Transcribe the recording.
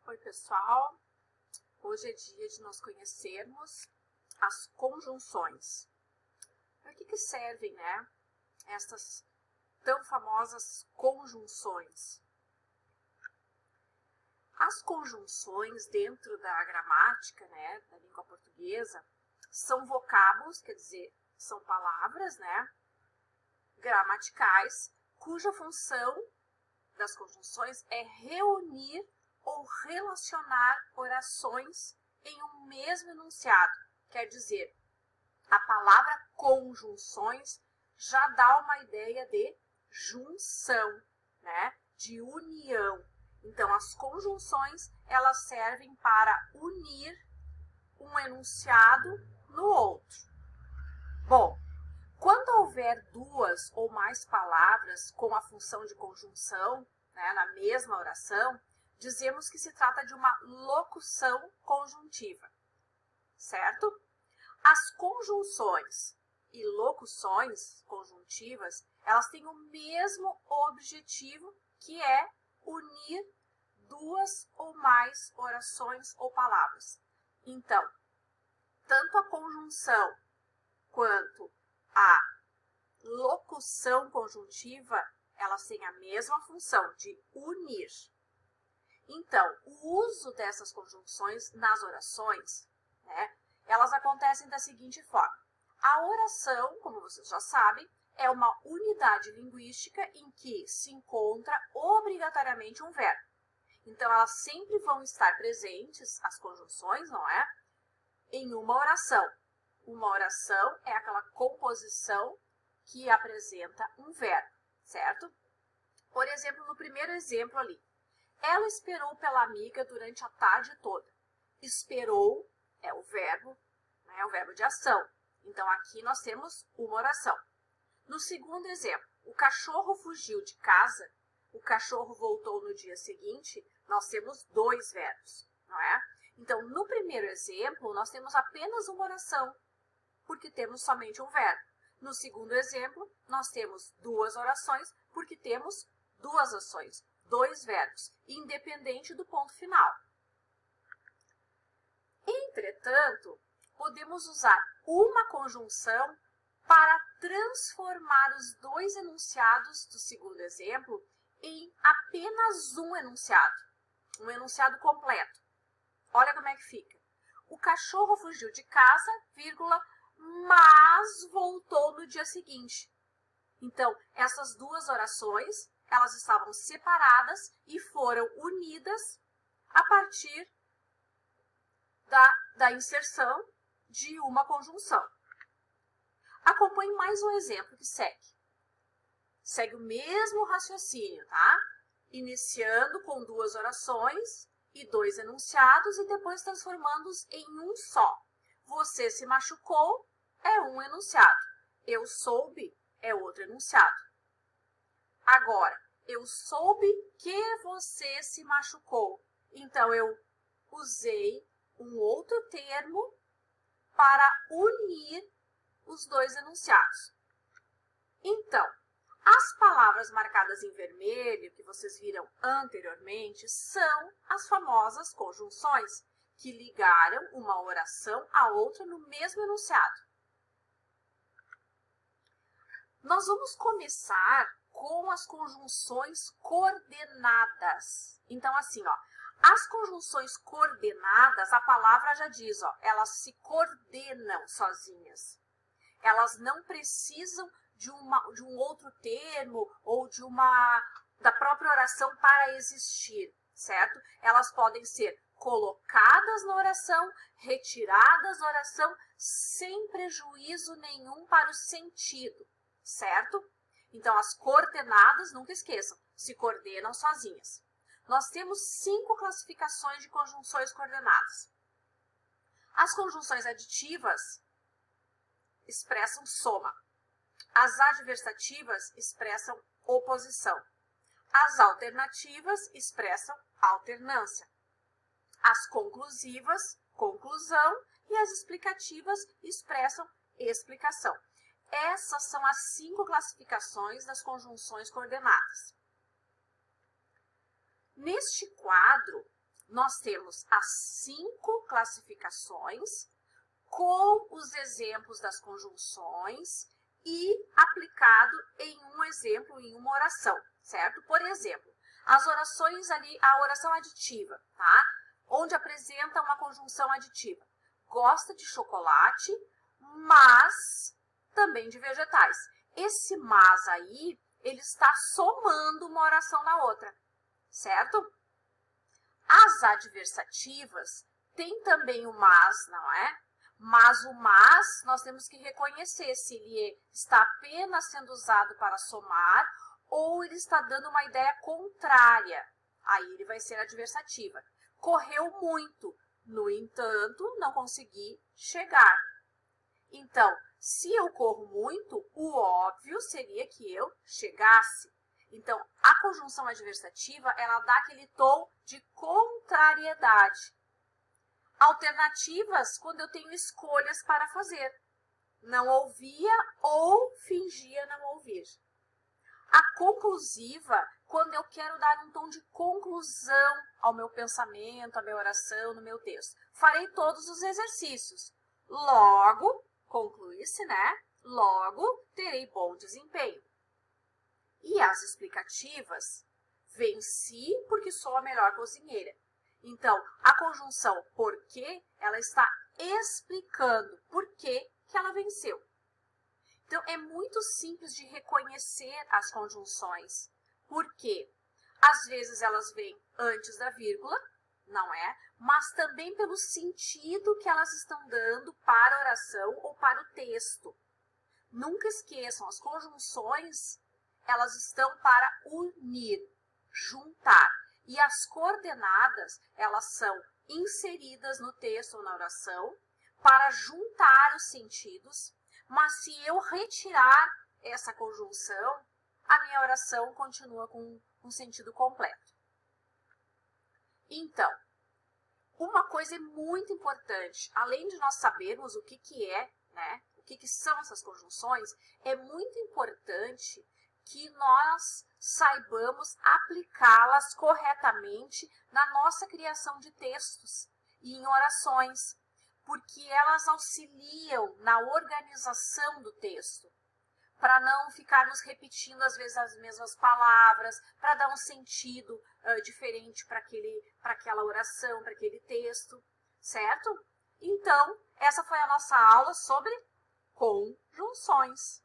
Oi, pessoal. Hoje é dia de nós conhecermos as conjunções. Para que servem, né, estas tão famosas conjunções? As conjunções dentro da gramática, né, da língua portuguesa, são vocábulos, quer dizer, são palavras, né, gramaticais, cuja função das conjunções é reunir ou relacionar orações em um mesmo enunciado. Quer dizer, a palavra conjunções já dá uma ideia de junção, né? De união. Então, as conjunções, elas servem para unir um enunciado no outro. Bom, quando houver duas ou mais palavras com a função de conjunção, né, na mesma oração, dizemos que se trata de uma locução conjuntiva, certo? As conjunções e locuções conjuntivas, elas têm o mesmo objetivo, que é unir duas ou mais orações ou palavras. Então, tanto a conjunção quanto a locução conjuntiva, elas têm a mesma função de unir. Então, o uso dessas conjunções nas orações, né, elas acontecem da seguinte forma. A oração, como vocês já sabem, é uma unidade linguística em que se encontra obrigatoriamente um verbo. Então, elas sempre vão estar presentes, as conjunções, não é? Em uma oração. Uma oração é aquela composição que apresenta um verbo, certo? Por exemplo, no primeiro exemplo ali. Ela esperou pela amiga durante a tarde toda. Esperou é o verbo, né, é o verbo de ação. Então, aqui nós temos uma oração. No segundo exemplo, o cachorro fugiu de casa, o cachorro voltou no dia seguinte, nós temos dois verbos, não é? Então, no primeiro exemplo, nós temos apenas uma oração, porque temos somente um verbo. No segundo exemplo, nós temos duas orações, porque temos duas ações, dois verbos, independente do ponto final. Entretanto, podemos usar uma conjunção para transformar os dois enunciados do segundo exemplo em apenas um enunciado completo. Olha como é que fica. O cachorro fugiu de casa, vírgula, mas voltou no dia seguinte. Então, essas duas orações, elas estavam separadas e foram unidas a partir da inserção de uma conjunção. Acompanhe mais um exemplo que segue. Segue o mesmo raciocínio, tá? Iniciando com duas orações e dois enunciados e depois transformando-os em um só. Você se machucou é um enunciado. Eu soube é outro enunciado. Agora, eu soube que você se machucou. Então, eu usei um outro termo para unir os dois enunciados. Então, as palavras marcadas em vermelho, que vocês viram anteriormente, são as famosas conjunções, que ligaram uma oração a outra no mesmo enunciado. Nós vamos começar com as conjunções coordenadas. Então, assim, ó, as conjunções coordenadas, a palavra já diz, ó, elas se coordenam sozinhas. Elas não precisam de um outro termo ou da própria oração para existir, certo? Elas podem ser colocadas na oração, retiradas da oração, sem prejuízo nenhum para o sentido, certo? Então, as coordenadas, nunca esqueçam, se coordenam sozinhas. Nós temos 5 classificações de conjunções coordenadas. As conjunções aditivas expressam soma. As adversativas expressam oposição. As alternativas expressam alternância. As conclusivas, conclusão, e as explicativas expressam explicação. Essas são as 5 classificações das conjunções coordenadas. Neste quadro, nós temos as 5 classificações com os exemplos das conjunções e aplicado em um exemplo, em uma oração, certo? Por exemplo, as orações ali, a oração aditiva, tá? Onde apresenta uma conjunção aditiva. Gosta de chocolate, mas também de vegetais. Esse mas aí, ele está somando uma oração na outra, certo? As adversativas têm também o mas, não é? Mas o mas, nós temos que reconhecer se ele está apenas sendo usado para somar ou ele está dando uma ideia contrária. Aí ele vai ser adversativa. Correu muito, no entanto, não consegui chegar. Então, se eu corro muito, o óbvio seria que eu chegasse. Então, a conjunção adversativa, ela dá aquele tom de contrariedade. Alternativas, quando eu tenho escolhas para fazer. Não ouvia ou fingia não ouvir. A conclusiva, quando eu quero dar um tom de conclusão ao meu pensamento, à minha oração, no meu texto. Farei todos os exercícios. Logo, concluí-se, né? Logo, terei bom desempenho. E as explicativas, venci porque sou a melhor cozinheira. Então, a conjunção porque, ela está explicando por que ela venceu. Então, é muito simples de reconhecer as conjunções. Porque, às vezes, elas vêm antes da vírgula, não é? Mas também pelo sentido que elas estão dando para a oração ou para o texto. Nunca esqueçam, as conjunções, elas estão para unir, juntar. E as coordenadas, elas são inseridas no texto ou na oração para juntar os sentidos, mas se eu retirar essa conjunção, a minha oração continua com um sentido completo. Então, uma coisa muito importante, além de nós sabermos o que é, né, o que são essas conjunções, é muito importante que nós saibamos aplicá-las corretamente na nossa criação de textos e em orações, porque elas auxiliam na organização do texto, para não ficarmos repetindo às vezes as mesmas palavras, para dar um sentido diferente para aquela oração, para aquele texto, certo? Então, essa foi a nossa aula sobre conjunções.